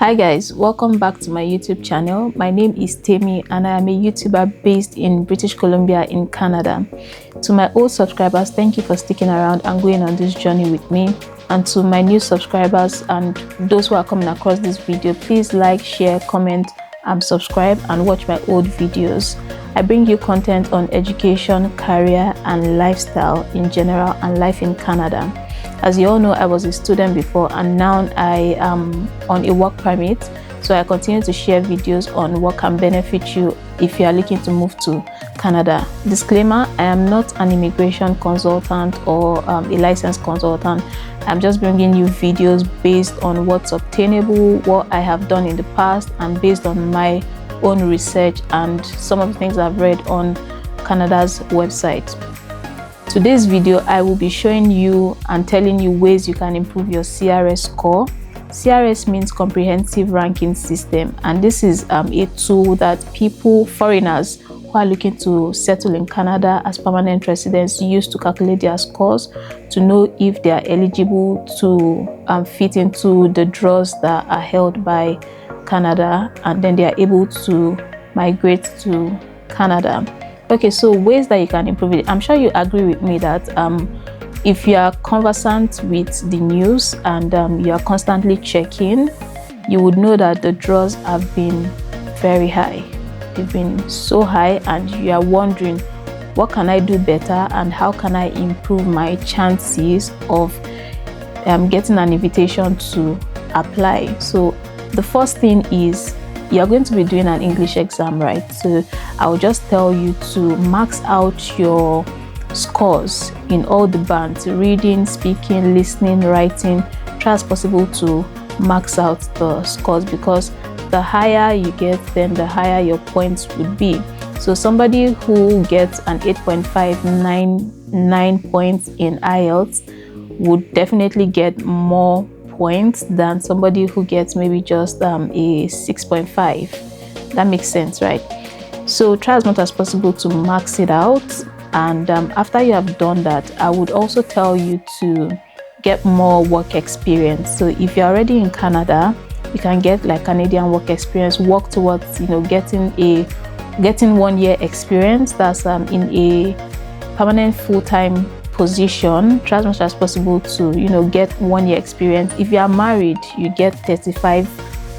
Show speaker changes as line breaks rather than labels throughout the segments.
Hi guys, welcome back to my YouTube channel. My name is Temmy and I am a YouTuber based in British Columbia in Canada. To my old subscribers, thank you for sticking around and going on this journey with me. And to my new subscribers and those who are coming across this video, please like, share, comment, and subscribe and watch my old videos. I bring you content on education, career, and lifestyle in general and life in Canada. As you all know, I was a student before and now I am on a work permit, so I continue to share videos on what can benefit you if you are looking to move to Canada. Disclaimer, I am not an immigration consultant or a licensed consultant. I'm just bringing you videos based on what's obtainable, what I have done in the past, and based on my own research and some of the things I've read on Canada's website. Today's video, I will be showing you and telling you ways you can improve your CRS score. CRS means Comprehensive Ranking System, and this is a tool that foreigners who are looking to settle in Canada as permanent residents use to calculate their scores to know if they are eligible to fit into the draws that are held by Canada, and then they are able to migrate to Canada. Okay, so ways that you can improve it. I'm sure you agree with me that if you are conversant with the news and you are constantly checking, you would know that the draws have been very high. They've been so high and you are wondering, what can I do better and how can I improve my chances of getting an invitation to apply? So the first thing is, you're going to be doing an English exam, right? So I will just tell you to max out your scores in all the bands: reading, speaking, listening, writing. Try as possible to max out the scores, because the higher you get, then the higher your points would be. So somebody who gets an 8.599 points in IELTS would definitely get more points than somebody who gets maybe just a 6.5. That makes sense, right? So try as much as possible to max it out, and after you have done that, I would also tell you to get more work experience. So if you're already in Canada, you can get like Canadian work experience, work towards getting 1 year experience. That's in a permanent full-time position. Try as much as possible to get 1 year experience. If you are married, you get 35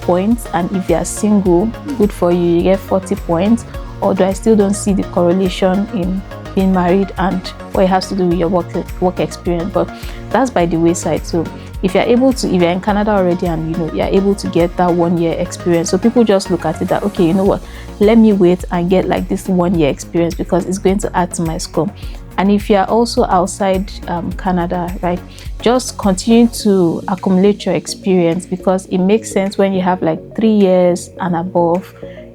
points, and if you are single, good for you, you get 40 points. Although I still don't see the correlation in being married and what it has to do with your work experience, but that's by the wayside. So if you're in Canada already and you're able to get that 1 year experience, so people just look at it that, okay, you know what, let me wait and get like this 1 year experience because it's going to add to my score. And if you're also outside Canada, right, just continue to accumulate your experience, because it makes sense when you have like 3 years and above,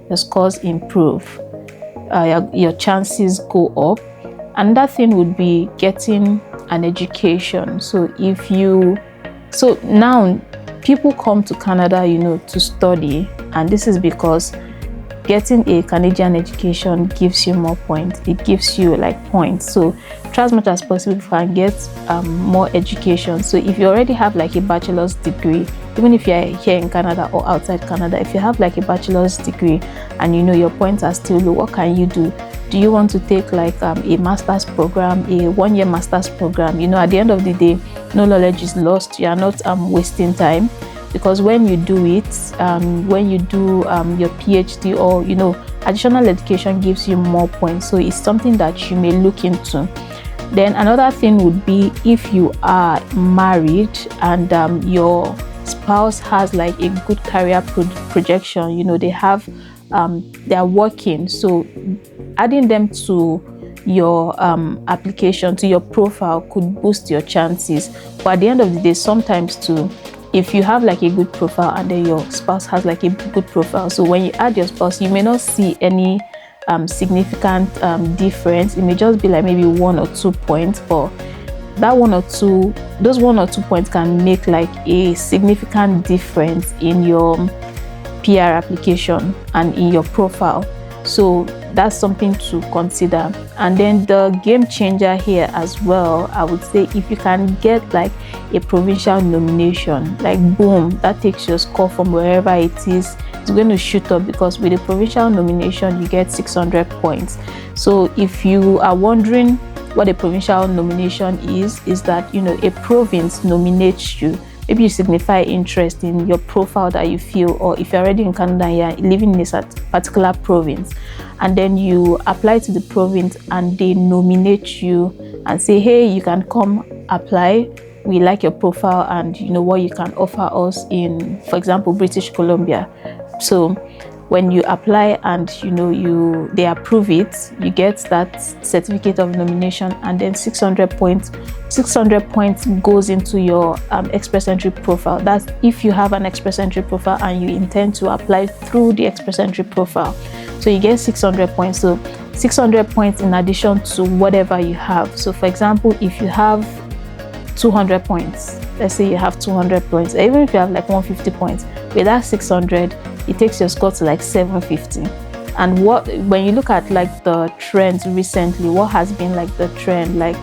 your scores improve, your chances go up. Another thing would be getting an education. So now people come to Canada, to study, and this is because getting a Canadian education gives you more points. It gives you like points. So try as much as possible if you can get more education. So if you already have like a bachelor's degree, even if you're here in Canada or outside Canada, if you have like a bachelor's degree and your points are still low, what can you do? Do you want to take like a master's program, a 1 year master's program? At the end of the day, no knowledge is lost. You are not wasting time. Because when you do it, when you do your PhD or additional education gives you more points, so it's something that you may look into. Then another thing would be, if you are married and your spouse has like a good career projection, they are working, so adding them to your application, to your profile, could boost your chances. But at the end of the day, sometimes too, if you have like a good profile and then your spouse has like a good profile, so when you add your spouse, you may not see any significant difference. It may just be like maybe 1 or 2 points, but those 1 or 2 points can make like a significant difference in your PR application and in your profile. So that's something to consider. And then the game changer here as well, I would say, if you can get like a provincial nomination, like boom, that takes your score from wherever it is, it's going to shoot up, because with a provincial nomination you get 600 points. So if you are wondering what a provincial nomination is that, you know, a province nominates you. Maybe you signify interest in your profile that you feel, or if you're already in Canada and you're living in a particular province, and then you apply to the province and they nominate you and say, hey, you can come apply, we like your profile and you know what you can offer us in, for example, British Columbia. So when you apply and you know they approve it, you get that certificate of nomination, and then 600 points goes into your express entry profile. That's if you have an express entry profile and you intend to apply through the express entry profile. So you get 600 points. So 600 points in addition to whatever you have. So for example, if you have 200 points, let's say you have 200 points, even if you have like 150 points, with that 600, it takes your score to like 750. And when you look at like the trends recently, what has been like the trend, like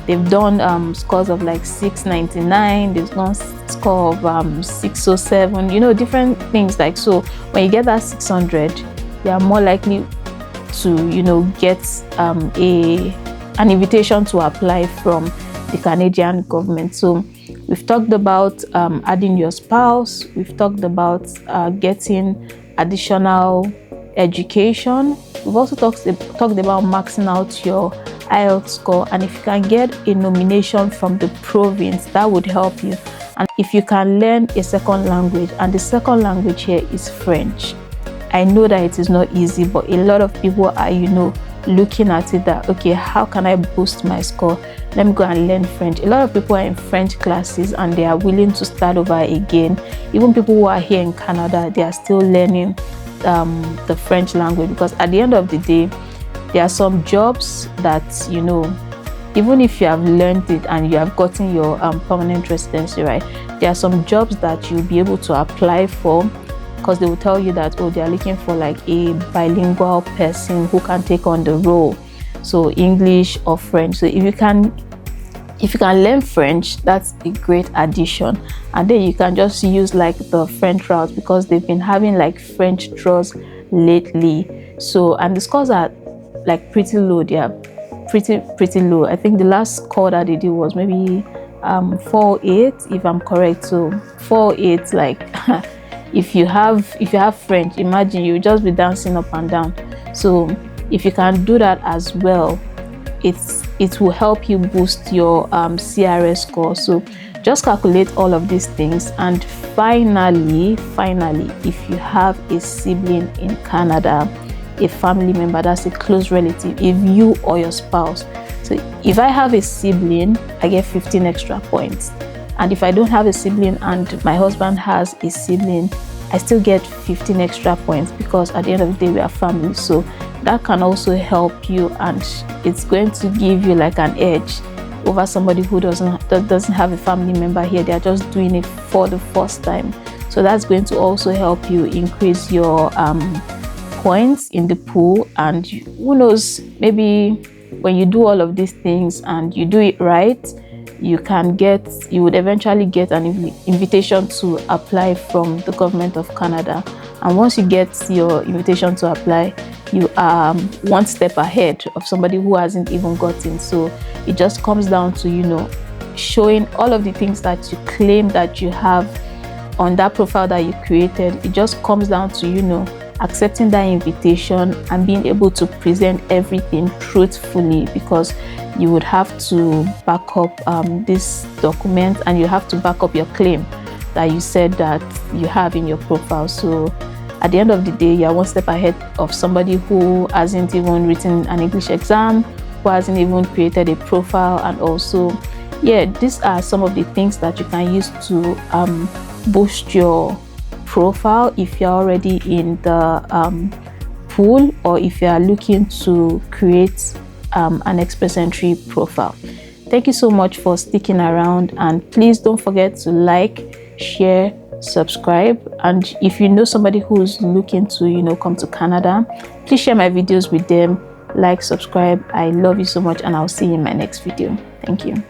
they've done scores of like 699, they've done score of 607, you know, different things. Like, so when you get that 600, they are more likely to, you know, get an invitation to apply from the Canadian government. So we've talked about adding your spouse, we've talked about getting additional education, we've also talked about maxing out your IELTS score, and if you can get a nomination from the province, that would help you. And if you can learn a second language, and the second language here is French. I know that it is not easy, but a lot of people are, you know, looking at it that, okay, how can I boost my score? Let me go and learn French. A lot of people are in French classes and they are willing to start over again. Even people who are here in Canada, they are still learning the French language, because at the end of the day, there are some jobs that, you know, even if you have learned it and you have gotten your permanent residency, right, there are some jobs that you'll be able to apply for, because they will tell you that, oh, they are looking for like a bilingual person who can take on the role, so English or French. So if you can learn French, that's a great addition. And then you can just use like the French route, because they've been having like French draws lately. So, and the scores are like pretty low. They are pretty low. I think the last score that they did was maybe 408, if I'm correct. So 408, like if you have French, imagine you just be dancing up and down. So if you can do that as well, it will help you boost your CRS score. So just calculate all of these things. And finally, if you have a sibling in Canada, a family member, that's a close relative, if you or your spouse. So if I have a sibling, I get 15 extra points. And if I don't have a sibling and my husband has a sibling, I still get 15 extra points, because at the end of the day, we are family. So that can also help you, and it's going to give you like an edge over somebody who doesn't have a family member here. They are just doing it for the first time. So that's going to also help you increase your points in the pool. And who knows, maybe when you do all of these things and you do it right, you would eventually get an invitation to apply from the government of Canada. And once you get your invitation to apply, you are one step ahead of somebody who hasn't even gotten. So it just comes down to, you know, showing all of the things that you claim that you have on that profile that you created. It just comes down to, you know, accepting that invitation and being able to present everything truthfully, because you would have to back up this document, and you have to back up your claim that you said that you have in your profile. So at the end of the day, you're one step ahead of somebody who hasn't even written an English exam, who hasn't even created a profile. And also, yeah, these are some of the things that you can use to boost your profile if you're already in the pool, or if you are looking to create an express entry profile. Thank you so much for sticking around, and please don't forget to like, share, subscribe, and if you know somebody who's looking to come to Canada, please share my videos with them. Like, subscribe. I love you so much, and I'll see you in my next video. Thank you.